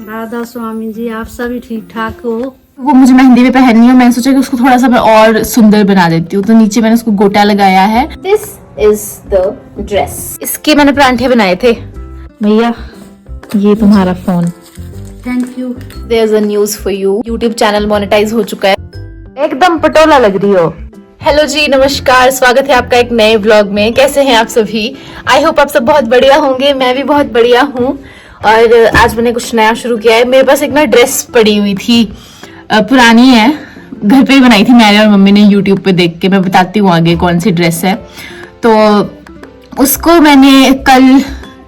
राधा स्वामी जी, आप सभी ठीक ठाक हो? वो मुझे मेहंदी में पहननी है, मैंने सोचा कि उसको थोड़ा सा मैं और सुंदर बना देती हूँ, तो नीचे मैंने उसको गोटा लगाया है। This is the dress. इसके मैंने परांठे बनाए थे। भैया ये तुम्हारा phone. Thank you. There is a news for you, YouTube channel monetise हो चुका है। एकदम पटोला लग रही हो। हेलो जी, नमस्कार, स्वागत है आपका एक नए व्लॉग में। कैसे हैं आप सभी? आई होप आप सब बहुत बढ़िया होंगे। मैं भी बहुत बढ़िया हूँ। और आज मैंने कुछ नया शुरू किया है। मेरे पास एक ना ड्रेस पड़ी हुई थी, पुरानी है, घर पे ही बनाई थी मैंने और मम्मी ने यूट्यूब पे देख के। मैं बताती हूँ आगे कौन सी ड्रेस है। तो उसको मैंने कल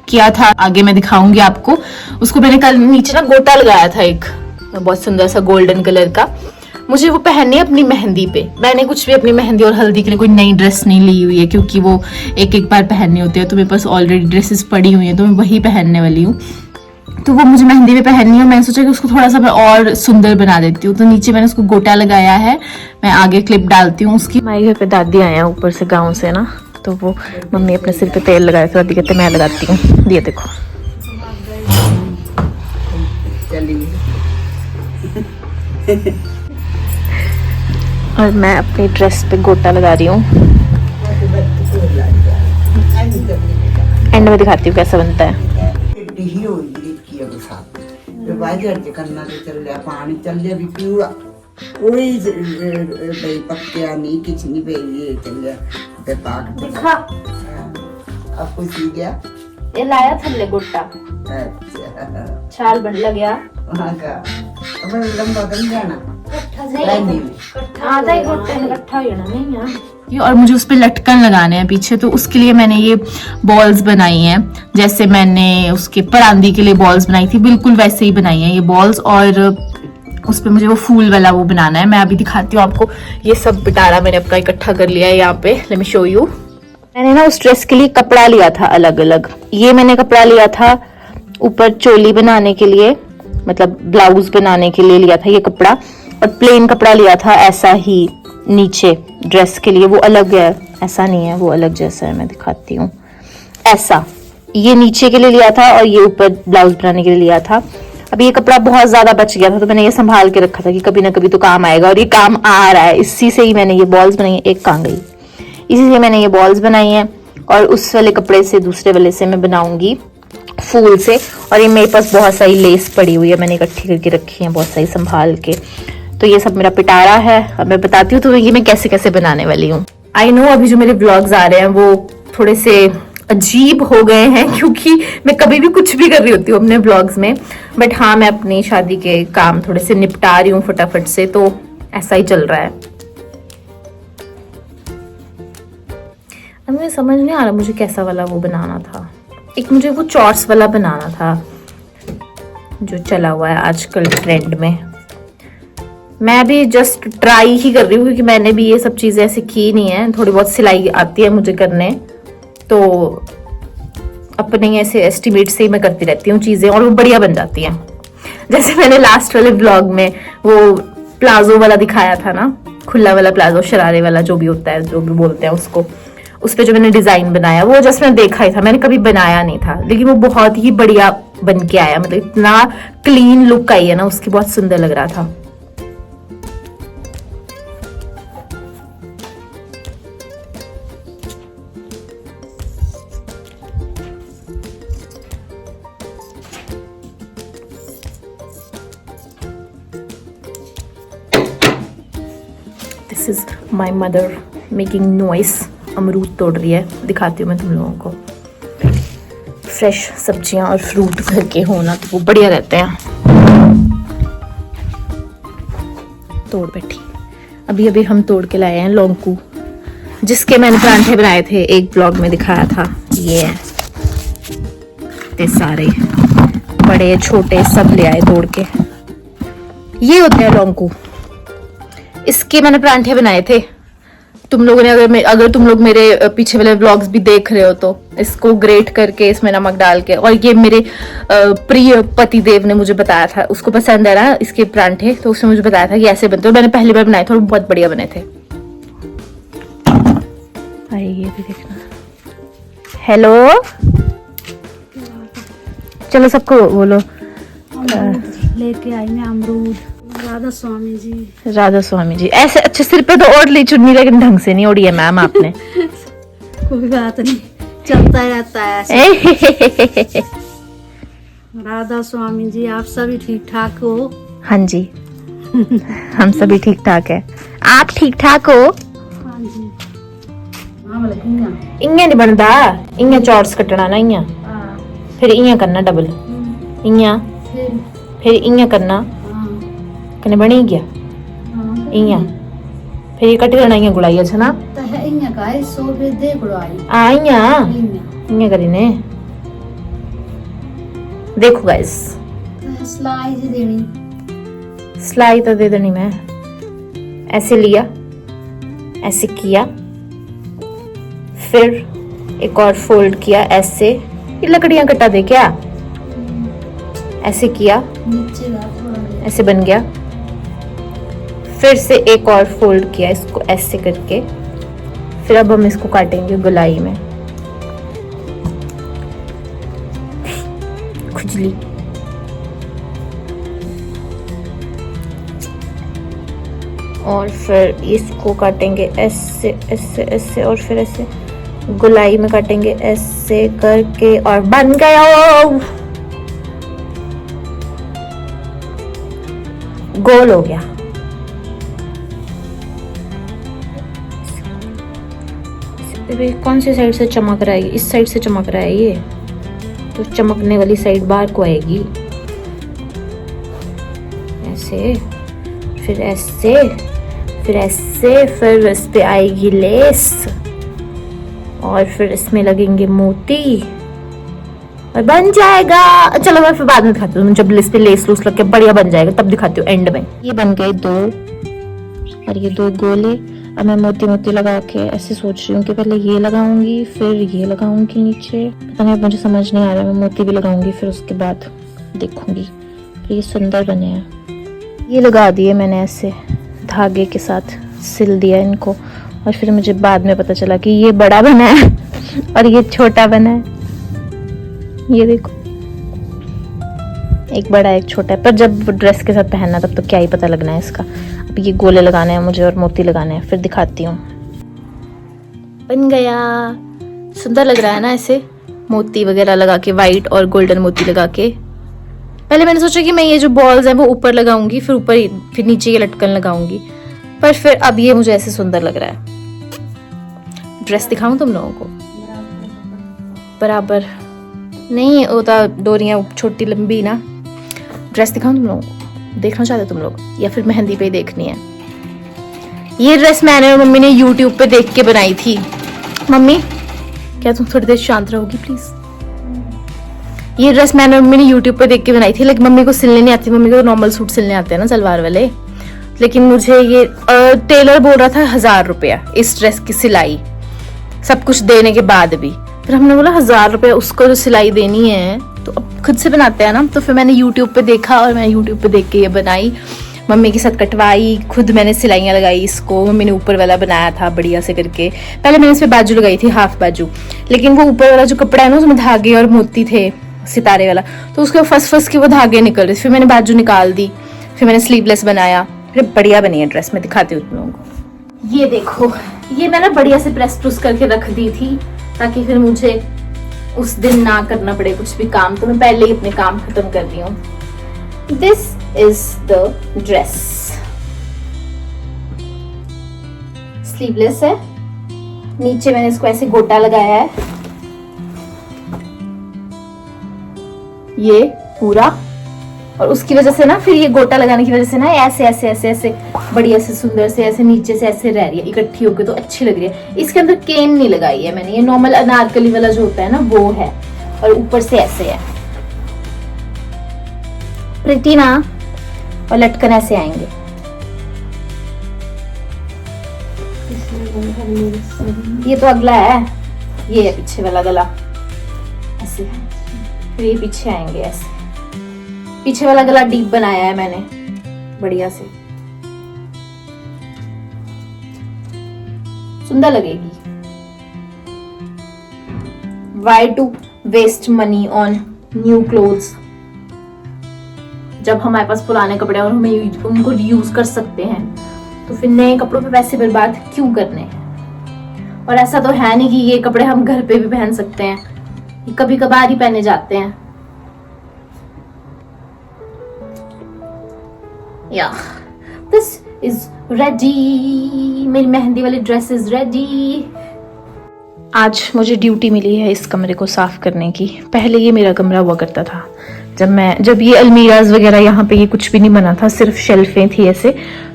किया था, आगे मैं दिखाऊंगी आपको। उसको मैंने कल नीचे ना गोटा लगाया था, एक बहुत सुंदर सा गोल्डन कलर का। मुझे वो पहननी है अपनी मेहंदी पे। मैंने कुछ भी अपनी मेहंदी और हल्दी के लिए कोई नई ड्रेस नहीं ली हुई है, क्योंकि वो एक एक बार पहननी होती है। तो मेरे पास ऑलरेडी ड्रेसेस पड़ी हुई हैं, तो मैं वही पहनने वाली हूँ। तो वो मुझे मेहंदी में पहननी है। मैंने सोचा कि उसको थोड़ा सा मैं और सुंदर बना देती हूँ, तो नीचे मैंने उसको गोटा लगाया है। मैं आगे क्लिप डालती हूँ उसकी। हमारे घर पे दादी आए हैं ऊपर से गांव से ना, तो वो मम्मी अपने सिर पे तेल लगाए थे, दादी कहते मैं लगाती हूँ। ये देखो, और मैं अपनी ड्रेस पे गोटा लगा रही हूँ। एंड में दिखाती हूँ कैसा बनता है। पानी चल भी पूरा कोई पत्तियां नहीं, किच नहीं पे पाक दिखा अब कुछ सीख गया। ये लाया थल्ले गोटा, अच्छा छाल बन लग गया। वहाँ का अब लंबा बन जाना आधा ही गोटा इकट्ठा हो जाना नहीं यार। और मुझे उस पे लटकन लगाने हैं पीछे, तो उसके लिए मैंने ये बॉल्स बनाई हैं। जैसे मैंने उसके परांदी के लिए बॉल्स बनाई थी, बिल्कुल वैसे ही बनाई है ये बॉल्स। और उस पे मुझे वो फूल वाला वो बनाना है। मैं अभी दिखाती हूँ आपको। ये सब पिटारा मैंने अपना इकट्ठा कर लिया है यहाँ पे। Let me show you. मैंने ना उस ड्रेस के लिए कपड़ा लिया था अलग अलग। ये मैंने कपड़ा लिया था ऊपर चोली बनाने के लिए, मतलब ब्लाउज बनाने के लिए लिया था ये कपड़ा। और प्लेन कपड़ा लिया था ऐसा ही नीचे ड्रेस के लिए, वो अलग है, ऐसा नहीं है, वो अलग जैसा है। मैं दिखाती हूँ। ऐसा ये नीचे के लिए लिया था और ये ऊपर ब्लाउज बनाने के लिए लिया था। अब ये कपड़ा बहुत ज्यादा बच गया था, तो मैंने ये संभाल के रखा था कि कभी ना कभी तो काम आएगा, और ये काम आ रहा है। इसी से ही मैंने ये बॉल्स बनाई है। एक कहाँ गई? इसी से मैंने ये बॉल्स बनाई हैं। और उस वाले कपड़े से, दूसरे वाले से मैं बनाऊंगी फूल से। और ये मेरे पास बहुत सारी लेस पड़ी हुई है, मैंने इकट्ठी करके रखी है बहुत सारी संभाल के। तो ये सब मेरा पिटारा है। अब मैं बताती हूँ तो ये मैं कैसे कैसे बनाने वाली हूँ। आई नो अभी जो मेरे व्लॉग्स आ रहे हैं वो थोड़े से अजीब हो गए हैं, क्योंकि मैं कभी भी कुछ भी कर रही होती हूँ अपने व्लॉग्स में। बट हाँ, मैं अपनी शादी के काम थोड़े से निपटा रही हूँ फटाफट से, तो ऐसा ही चल रहा है। अब मुझे समझ नहीं आ रहा मुझे कैसा वाला वो बनाना था। एक मुझे वो चॉर्स वाला बनाना था जो चला हुआ है आजकल ट्रेंड में। मैं भी जस्ट ट्राई ही कर रही हूँ, क्योंकि मैंने भी ये सब चीजें ऐसे की नहीं है। थोड़ी बहुत सिलाई आती है मुझे करने, तो अपने ऐसे एस्टिमेट से ही मैं करती रहती हूँ चीजें, और वो बढ़िया बन जाती हैं। जैसे मैंने लास्ट वाले व्लॉग में वो प्लाजो वाला दिखाया था ना, खुला वाला प्लाजो, शरारे वाला जो भी होता है, जो भी बोलते हैं उसको। उस पे जो मैंने डिजाइन बनाया वो जस्ट मैंने देखा ही था, मैंने कभी बनाया नहीं था, लेकिन वो बहुत ही बढ़िया बन के आया। मतलब इतना क्लीन लुक आई है ना उसकी, बहुत सुंदर लग रहा था। This is my mother making noise. अमरूद तोड़ रही है, दिखाती हूँ मैं तुम लोगों को। फ्रेश सब्जियां और फ्रूट घर के होना तो वो बढ़िया रहते हैं। तोड़ बैठी। अभी अभी हम तोड़ के लाए हैं लौंकू, जिसके मैंने परांठे बनाए थे, एक ब्लॉग में दिखाया था। ये सारे बड़े छोटे सब ले आए तोड़ के। ये होते हैं लौंकू। इसके मैंने परांठे बनाए थे। तुम लोगों ने अगर तुम लोग मेरे पीछे वाले व्लॉग्स भी देख रहे हो, तो इसको ग्रेट करके इसमें नमक डाल के, और ये मेरे प्रिय पति देव ने मुझे बताया था, उसको पसंद है ना इसके परांठे, तो उसने मुझे बताया था कि ऐसे बनते हैं। मैंने पहली बार बनाए थे और बहुत बढ़िया बने थे। अरे ये भी देखना। हेलो, चलो सबको बोलो अमरूद लेके आई मैं अमरूद। राधा स्वामी जी। राधा स्वामी जी। ऐसे अच्छे सिर पे तो ओढ़ ली चुन्नी, लेकिन ढंग से नहीं ओढ़ी है मैम आपने। कोई बात नहीं, चलता रहता है ऐसे। राधा स्वामी जी, आप सभी ठीक ठाक हो? हाँ जी, हम सभी ठीक ठाक है। आप ठीक ठाक हो? हाँ जी। हाँ बोले इंगे नहीं बनता, इंगे चॉर्ट्स कटना ना, इंगे फिर इंगे करना डबल, इंगे फिर इंगे करना कने बनी गया इंगे, फिर ये कट लेना इंगे गुड़ाई अच्छा ना तो है इन्हें का है 100 पे दे गुड़ाई आ इंगे करीने। देखो गाइस, सिलाई जी देनी, सिलाई तो दे देनी मैं। ऐसे लिया, ऐसे किया, फिर एक और फोल्ड किया ऐसे। ये लकड़ियां कटा दे क्या? ऐसे किया, नीचे का थोड़ा ऐसे बन गया। फिर से एक और फोल्ड किया इसको ऐसे करके। फिर अब हम इसको काटेंगे गोलाई में। खुजली और फिर इसको काटेंगे ऐसे ऐसे ऐसे, और फिर ऐसे गोलाई में काटेंगे ऐसे करके, और बन गया, गोल हो गया। कौन सी साइड से चमक रहा है? इस साइड से चमक रहा है ये, तो चमकने वाली साइड बाहर को आएगी ऐसे, फिर ऐसे, फिर ऐसे, फिर इस पे आएगी लेस, और फिर इसमें लगेंगे मोती और बन जाएगा। चलो मैं फिर बाद में दिखाती हूँ, जब इस पे लेस लूस लग के बढ़िया बन जाएगा तब दिखाती हूँ एंड में। ये बन गए 2, और ये 2 गोले। अब मैं मोती मोती लगा के ऐसे सोच रही हूँ कि पहले ये लगाऊंगी, फिर ये लगाऊंगी नीचे। पता नहीं, मुझे समझ नहीं आ रहा। मैं मोती भी लगाऊंगी, फिर उसके बाद देखूंगी। फिर ये सुंदर बने हैं। ये लगा दिए मैंने ऐसे धागे के साथ, सिल दिया इनको। और फिर मुझे बाद में पता चला कि ये बड़ा बना है और ये छोटा बना है। ये देखो, एक बड़ा एक छोटा है, पर जब ड्रेस के साथ पहनना तब तो क्या ही पता लगना है इसका। अब ये गोले लगाने हैं मुझे और मोती लगाने हैं, फिर दिखाती हूँ। बन गया, सुंदर लग रहा है ना ऐसे मोती वगैरह लगा के, वाइट और गोल्डन मोती लगा के। पहले मैंने सोचा कि मैं ये जो बॉल्स हैं वो ऊपर लगाऊंगी, फिर ऊपर, फिर नीचे ये लटकन लगाऊंगी, पर फिर अब ये मुझे ऐसे सुंदर लग रहा है। ड्रेस दिखाऊं तुम लोगों को? बराबर नहीं होता, डोरियां छोटी लंबी ना। ड्रेस दिखाऊं तुम लोगों को? देखना चाहते तुम लोग, या फिर मेहंदी पे ही देखनी है? ये ड्रेस मैंने और मम्मी ने YouTube पे देख के बनाई थी। मम्मी, क्या तुम थोड़ी देर शांत रहोगी प्लीज? ये ड्रेस मैंने और मम्मी ने YouTube पे देख के बनाई थी, लेकिन मम्मी को सिलने नहीं आती। मम्मी को नॉर्मल सूट सिलने आते हैं ना, सलवार वाले। लेकिन मुझे ये टेलर बोल रहा था 1000 रुपया इस ड्रेस की सिलाई, सब कुछ देने के बाद भी। फिर हमने बोला 1000 रुपया उसको जो सिलाई देनी है, तो अब खुद से बनाते हैं ना। तो फिर मैंने YouTube पे देखा और मैं YouTube पे देख के ये बनाई, मम्मी के साथ कटवाई, खुद मैंने सिलाइयाँ लगाई इसको। मम्मी ने ऊपर वाला बनाया था बढ़िया से करके। पहले मैंने इस पे बाजू लगाई थी, हाफ बाजू, लेकिन वो ऊपर वाला जो कपड़ा है ना उसमें धागे और मोती थे सितारे वाला, तो उसके फंस के वो धागे निकल रहे। फिर मैंने बाजू निकाल दी, फिर मैंने स्लीवलेस बनाया। फिर बढ़िया बनी है ड्रेस, मैं दिखाती हूँ तुम लोगों को। ये देखो, ये मैंने बढ़िया से प्रेस प्रूस करके रख दी थी, ताकि फिर मुझे उस दिन ना करना पड़े कुछ भी काम। तो मैं पहले ही अपने काम खत्म कर दी हूँ। This is the dress, sleeveless है। नीचे मैंने इसको ऐसे गोटा लगाया है, ये पूरा। और उसकी वजह से ना, फिर ये गोटा लगाने की वजह से ना ऐसे ऐसे ऐसे ऐसे बढ़िया से सुंदर से ऐसे नीचे से ऐसे रह रही है, इकट्ठी होकर, तो अच्छी लग रही है। इसके अंदर केन नहीं लगाई है मैंने, ये नॉर्मल अनारकली वाला जो होता है ना वो है, और ऊपर से ऐसे है प्रिटी ना। और लटकन ऐसे आएंगे। ये तो अगला है, ये है पीछे वाला गला ऐसे, फिर ये पीछे आएंगे ऐसे। पीछे वाला गला डीप बनाया है मैंने बढ़िया से, सुंदर लगेगी। Why to waste money on new clothes? जब हमारे पास पुराने कपड़े और हमें उनको रीयूज कर सकते हैं, तो फिर नए कपड़ों पे पैसे बर्बाद क्यों करने हैं। और ऐसा तो है नहीं कि ये कपड़े हम घर पे भी पहन सकते हैं, ये कभी कभार ही पहने जाते हैं। या दिस इज रेडी, मेरी मेहंदी वाली ड्रेस इज रेडी। आज मुझे ड्यूटी मिली है इस कमरे को साफ करने की। पहले ये मेरा कमरा हुआ करता था, जब ये अलमीराज वगैरह यहाँ पे ये कुछ भी नहीं बना था, सिर्फ शेल्फें थी ऐसे।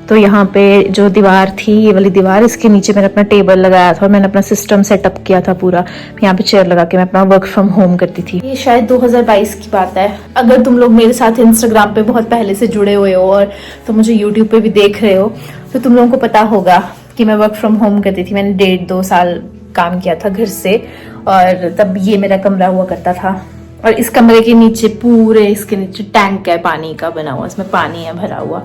तो यहाँ पे जो दीवार थी, ये वाली दीवार, इसके नीचे मैंने अपना टेबल लगाया था और मैंने अपना सिस्टम सेटअप किया था पूरा। यहाँ पे चेयर लगा के मैं अपना वर्क फ्रॉम होम करती थी। ये शायद 2022 की बात है। अगर तुम लोग मेरे साथ इंस्टाग्राम पे बहुत पहले से जुड़े हुए हो और तो मुझे यूट्यूब पे भी देख रहे हो, तो तुम लोगों को पता होगा कि मैं वर्क फ्रॉम होम करती थी। मैंने 1.5-2 साल काम किया था घर से, और तब ये मेरा कमरा हुआ करता था। और इस कमरे के नीचे पूरे इसके नीचे टैंक है पानी का बना हुआ, इसमें पानी है भरा हुआ।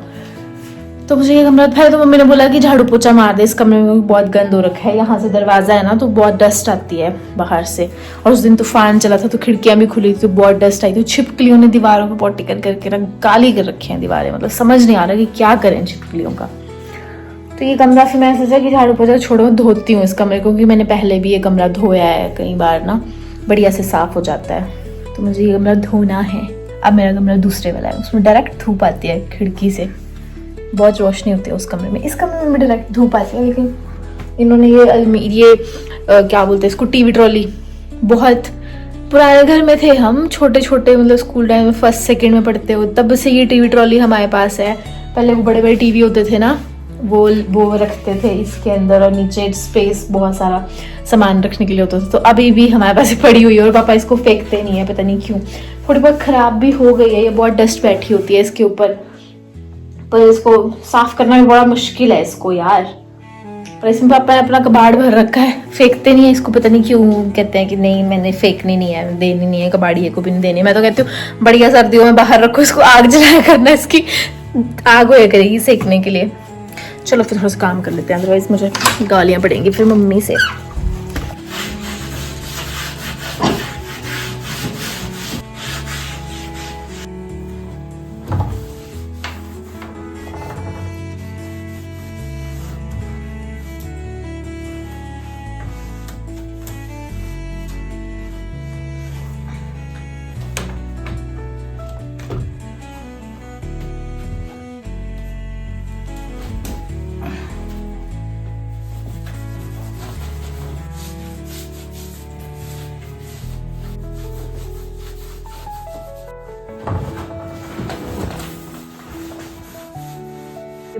तो मुझे ये कमरा, पहले तो मम्मी ने बोला कि झाड़ू पोछा मार दे, इस कमरे में बहुत गंद हो रखा है। यहाँ से दरवाजा है ना, तो बहुत डस्ट आती है बाहर से। और उस दिन तूफान चला था तो खिड़कियां भी खुली थी, तो बहुत डस्ट आई थी। छिपकलियों ने दीवारों पर पॉटी कर करके काली कर रखी है दीवारें, मतलब समझ नहीं आ रहा कि क्या करें छिपकलियों का। तो ये कमरा फिर मैंने सोचा कि झाड़ू पोछा छोड़ो, धोती हूँ इस कमरे को, क्योंकि मैंने पहले भी ये कमरा धोया है कई बार ना, बढ़िया से साफ हो जाता है। तो मुझे ये कमरा धोना है। अब मेरा कमरा दूसरे वाला है, उसमें डायरेक्ट धूप आती है खिड़की से, बहुत रोशनी होती है उस कमरे में। इस कमरे में भी डायरेक्ट धूप आती है, लेकिन इन्होंने ये क्या बोलते हैं इसको, टीवी ट्रॉली, बहुत पुराने घर में थे हम, छोटे छोटे, मतलब स्कूल टाइम में 1st 2nd में पढ़ते हो, तब से ये टीवी ट्रॉली हमारे पास है। पहले वो बड़े बड़े टीवी होते थे ना, वो रखते थे इसके अंदर, और नीचे स्पेस बहुत सारा सामान रखने के लिए होता था। तो अभी भी हमारे पास पड़ी हुई है और पापा इसको फेंकते नहीं है, पता नहीं क्यों। थोड़ी बहुत खराब भी हो गई है, ये बहुत डस्ट बैठी होती है इसके ऊपर, पर इसको साफ करना भी बड़ा मुश्किल है इसको यार। और इसमें पापा ने अपना कबाड़ भर रखा है, फेंकते नहीं है इसको, पता नहीं क्यों कहते हैं कि नहीं मैंने फेंकनी नहीं है, देनी नहीं है, कबाड़िए को भी नहीं देनी। मैं तो कहती हूँ बढ़िया सर्दियों में बाहर रखो इसको, आग जलाया करना, इसकी आग होया करेगी सेकने के लिए। चलो फिर थोड़ा सा काम कर लेते हैं, अदरवाइज मुझे गालियां पड़ेंगी फिर मम्मी से।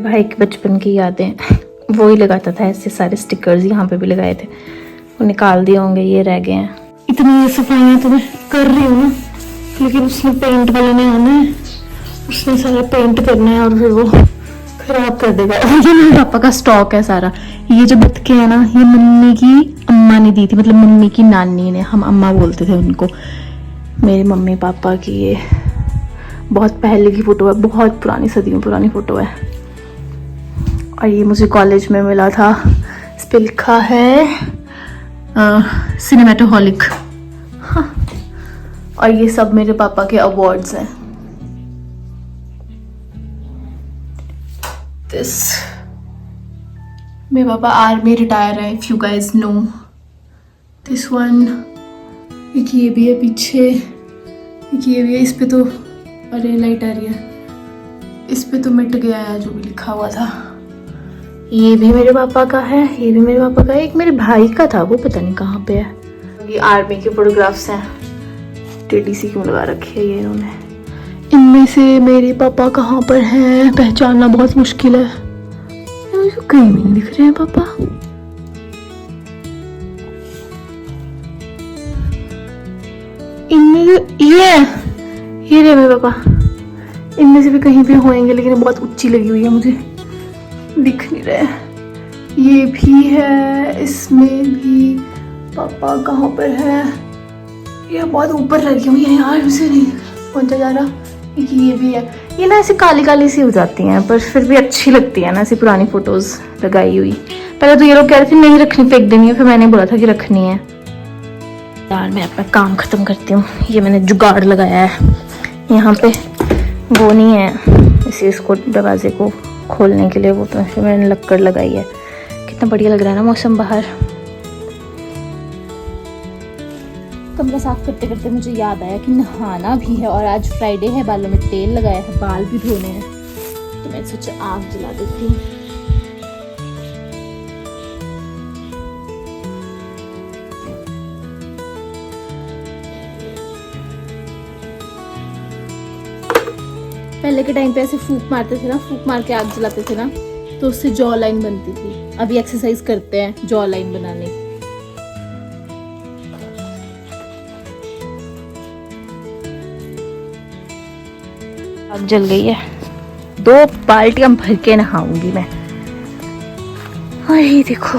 भाई के बचपन की यादें, वो ही लगाता था ऐसे सारे स्टिकर्स, यहाँ पे भी लगाए थे, वो निकाल दिए होंगे, ये रह गए हैं। इतनी सफाइयाँ तो मैं कर रही हूँ ना, लेकिन उसने पेंट वाले ने आना है, उसने सारा पेंट करना है और फिर वो खराब कर देगा। ये मेरे पापा का स्टॉक है सारा। ये जो बतखे है ना, ये मम्मी की अम्मा ने दी थी, मतलब मम्मी की नानी ने, हम अम्मा बोलते थे उनको। मेरे मम्मी पापा की ये बहुत पहले की फोटो है, बहुत पुरानी, सदियों पुरानी फोटो है। और ये मुझे कॉलेज में मिला था, इस पे लिखा है सिनेमेटोहॉलिक। हाँ। और ये सब मेरे पापा के अवार्ड्स हैं। दिस, मेरे पापा आर्मी रिटायर है, if you guys know. This one, एक ये भी है पीछे, एक ये भी है। इस पे तो, अरे लाइट आ रही है, इस पे तो मिट गया है जो भी लिखा हुआ था। ये भी मेरे पापा का है, ये भी मेरे पापा का है। एक मेरे भाई का था, वो पता नहीं कहाँ पे है। ये आर्मी के फोटोग्राफ्स हैं, टीडीसी क्यों लगा रखी है ये इन्होंने। इनमें से मेरे पापा कहाँ पर हैं पहचानना बहुत मुश्किल है, मुझे कहीं भी नहीं दिख रहे हैं पापा। इनमें ये रहे मेरे पापा, इनमें से भी कहीं पे होंगे, लेकिन बहुत ऊंची लगी हुई है, मुझे दिख नहीं रहा है। ये भी है, इसमें भी पापा कहाँ पर है, ये बहुत ऊपर लगी हुई है यार, मुझे नहीं पहुंचा जा रहा। ये भी है, ये ना ऐसी काली काली सी हो जाती हैं, पर फिर भी अच्छी लगती है ना ऐसी पुरानी फोटोज लगाई हुई। पहले तो ये लोग कह रहे थे नहीं रखनी, फेंक देनी है, फिर मैंने बोला था कि रखनी है। यार मैं अपना काम खत्म करती हूँ। ये मैंने जुगाड़ लगाया है यहाँ पे, वो नहीं है इसे इसको दरवाजे को खोलने के लिए, वो तो ऐसे मैंने लक्कड़ लगाई है। कितना बढ़िया लग रहा है ना मौसम बाहर। कमरा साफ करते करते मुझे याद आया कि नहाना भी है और आज फ्राइडे है, बालों में तेल लगाया है, बाल भी धोने हैं, तो मैं सोचा आग जला देती हूँ। पहले के टाइम पे ऐसे फूंक मारते थे ना, फूंक मार के आग जलाते थे ना, तो उससे जॉ लाइन बनती थी। अभी एक्सरसाइज करते हैं जॉ लाइन बनाने की। आग जल गई है, 2 बाल्टियां भर के नहाऊंगी मैं। और ये देखो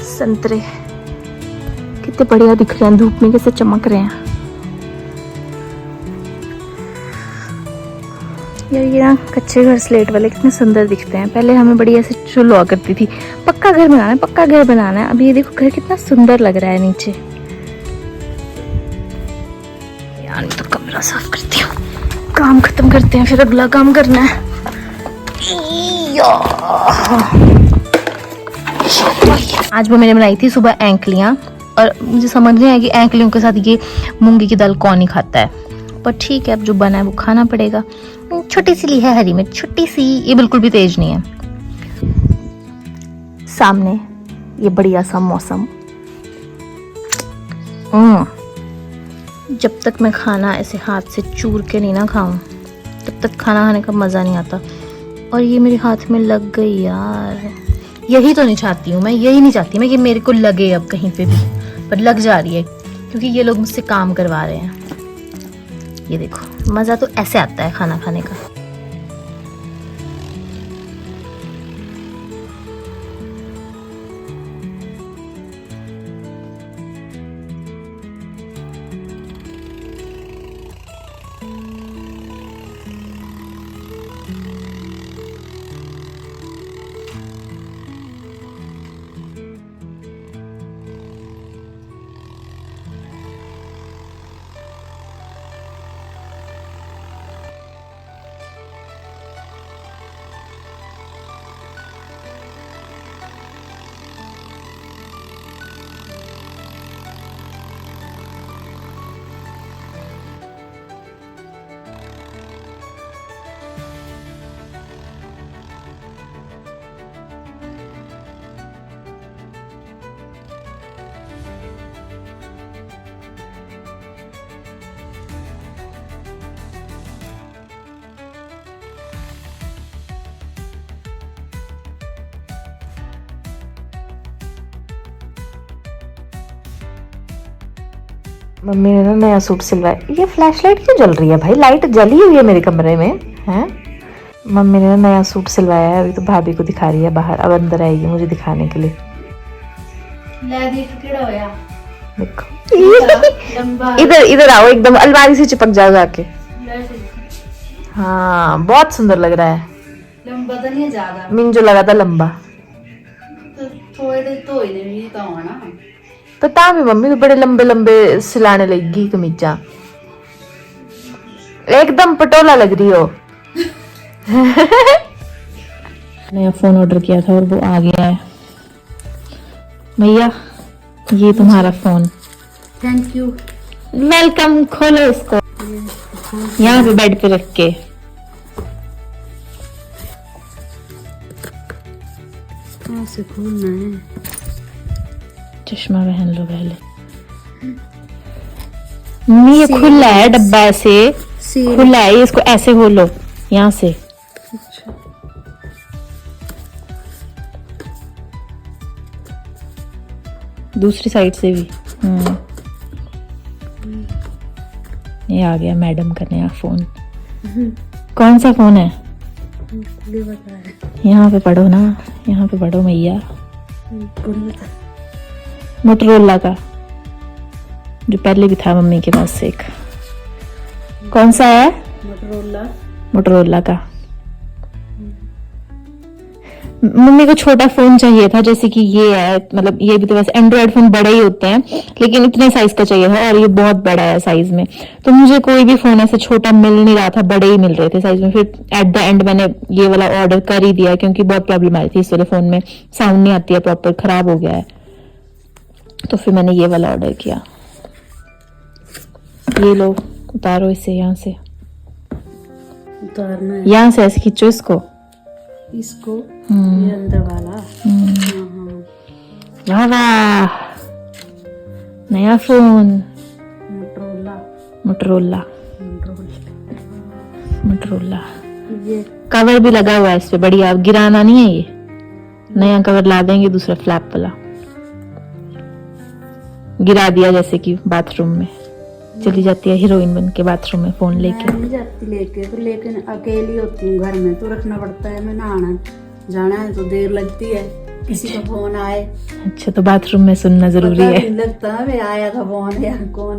संतरे कितने बढ़िया दिख रहे हैं, धूप में कैसे चमक रहे हैं। यार ये ना कच्चे घर स्लेट वाले कितने सुंदर दिखते हैं। पहले हमें बड़ी ऐसे चुल हुआ करती थी, पक्का घर बनाना है, पक्का घर बनाना है। अभी ये देखो घर कितना सुंदर लग रहा है नीचे। यार तो कमरा साफ करती हूँ, काम खत्म करते हैं, फिर अगला काम करना है। आज वो मैंने बनाई थी सुबह एंकलियाँ, और मुझे समझ नहीं आया कि एंकलियों के साथ ये मूंगी की दाल कौन ही खाता है, पर ठीक है अब जो बना है वो खाना पड़ेगा। छोटी सी ली है हरी मिर्च, छोटी सी, ये बिल्कुल भी तेज नहीं है। सामने ये बढ़िया सा मौसम। जब तक मैं खाना ऐसे हाथ से चूर के नहीं ना खाऊं, तब तक खाना खाने का मजा नहीं आता। और ये मेरे हाथ में लग गई यार, यही तो नहीं चाहती हूँ मैं, यही नहीं चाहती मैं कि मेरे को लगे अब कहीं पे भी, पर लग जा रही है क्योंकि ये लोग मुझसे काम करवा रहे हैं। ये देखो मजा तो ऐसे आता है खाना खाने का। मम्मी ने ना नया सूट सिलवाया। ये फ्लैशलाइट क्यों जल रही है भाई? लाइट जली हुई है मेरे कमरे में हैं। मम्मी ने ना नया सूट सिलवाया है, अभी तो भाभी को दिखा रही है बाहर, अब अंदर आएगी मुझे दिखाने के लिए। देखो इधर इधर आओ, एकदम अलमारी से चिपक जाओ जाके। हाँ बहुत सुंदर लग रहा है। लंबा तो नहीं ज्यादा, मिंजो लगा था लंबा, तो थोड़े तो ही नहीं तो ना। पता भी मम्मी तो बड़े लंबे लंबे सिलाने लगी कमीजा, एकदम पटोला लग रही हो। नया फोन ऑर्डर किया था और वो आ गया है। भैया ये तुम्हारा फोन। Thank you. वेलकम। खोलो इसको यहाँ पे बेड पे रख के। कहाँ से खोलना है? चश्मा पहन लो पहले। ये खुला है डब्बा, ऐसे खुला है, इसको ऐसे खोलो यहाँ से। अच्छा। दूसरी साइड से भी। ये आ गया मैडम का नया फोन। कौन सा फोन है? यहाँ पे पढ़ो ना, यहाँ पे पढ़ो मैया। मोटरोला का, जो पहले भी था मम्मी के पास एक। कौन सा है? मोटरोला का। मम्मी को छोटा फोन चाहिए था, जैसे कि ये है, मतलब ये भी तो वैसे एंड्रॉयड फोन बड़े ही होते हैं, लेकिन इतने साइज का चाहिए था और ये बहुत बड़ा है साइज में। तो मुझे कोई भी फोन ऐसे छोटा मिल नहीं रहा था, बड़े ही मिल रहे थे साइज में। फिर एट द एंड मैंने ये वाला ऑर्डर कर ही दिया, क्योंकि बहुत प्रॉब्लम आ रही थी इस वाले फोन में, साउंड नहीं आती है प्रॉपर, खराब हो गया है। तो फिर मैंने ये वाला ऑर्डर किया। ये लो, उतारो इसे यहाँ से, उतारना है यहाँ से ऐसे खींचो इसको। इसको, ये अंदर वाला। वाह वाह, नया फोन, मोटरोला। मोटरोला। मोटरोला ये कवर भी लगा हुआ है इस पे, बढ़िया। अब गिराना नहीं है, ये नया कवर ला देंगे, दूसरा फ्लैप वाला। गिरा दिया जैसे कि बाथरूम में चली जाती है हीरोइन बन के बाथरूम में फोन लेके। मैं नहीं जाती लेके, फिर लेकिन अकेली होती हूँ घर में, तो रखना पड़ता है। मैं नहाना जाना है तो देर लगती है, किसी का फोन आए। अच्छा, तो बाथरूम में सुनना जरूरी पता है। नहीं लगता है आया था फोन या कौन,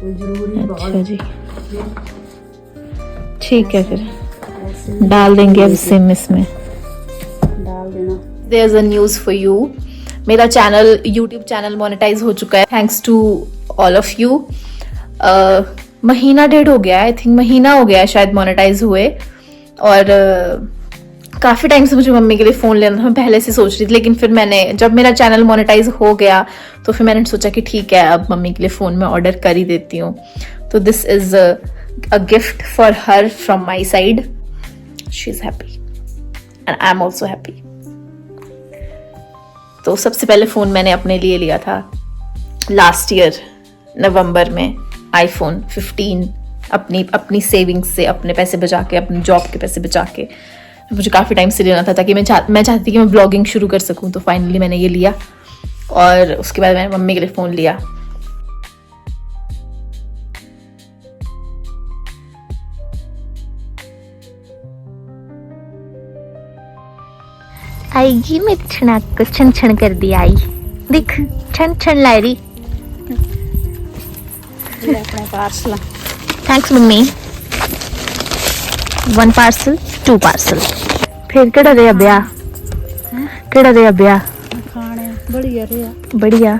कोई जरूरी अच्छा बहुत। जी, ठीक है, फिर ऐसे डाल देंगे अब सिम इसमें। डाल देना। There's a news for you. मेरा चैनल, यूट्यूब चैनल मोनेटाइज हो चुका है, thanks to all of you. महीना डेढ़ हो गया, आई थिंक महीना हो गया है शायद मोनेटाइज हुए। और काफी टाइम से मुझे मम्मी के लिए फोन लेना था, मैं पहले से सोच रही थी, लेकिन फिर मैंने, जब मेरा चैनल मोनेटाइज हो गया तो फिर मैंने सोचा कि ठीक है, अब मम्मी के लिए फोन में ऑर्डर कर ही देती हूँ। तो this is a gift for her from my side. She is happy and I am also happy. तो सबसे पहले फ़ोन मैंने अपने लिए लिया था लास्ट ईयर नवंबर में, आईफोन 15, अपनी सेविंग्स से, अपने पैसे बचा के, अपनी जॉब के पैसे बचा के। मुझे काफ़ी टाइम से लेना था, ताकि मैं चाहती थी कि मैं ब्लॉगिंग शुरू कर सकूं। तो फाइनली मैंने ये लिया, और उसके बाद मैंने मम्मी के लिए फ़ोन लिया। आएगी मेरी छनाक को छन छन कर दिया, आई देख, छन छन ला रही। अपने parcel. Thanks mummy. 1 parcel 2 parcel. फिर केड़ा रेहा ब्याह, केड़ा रेहा ब्याह? खाने बढ़िया रहा। बढ़िया।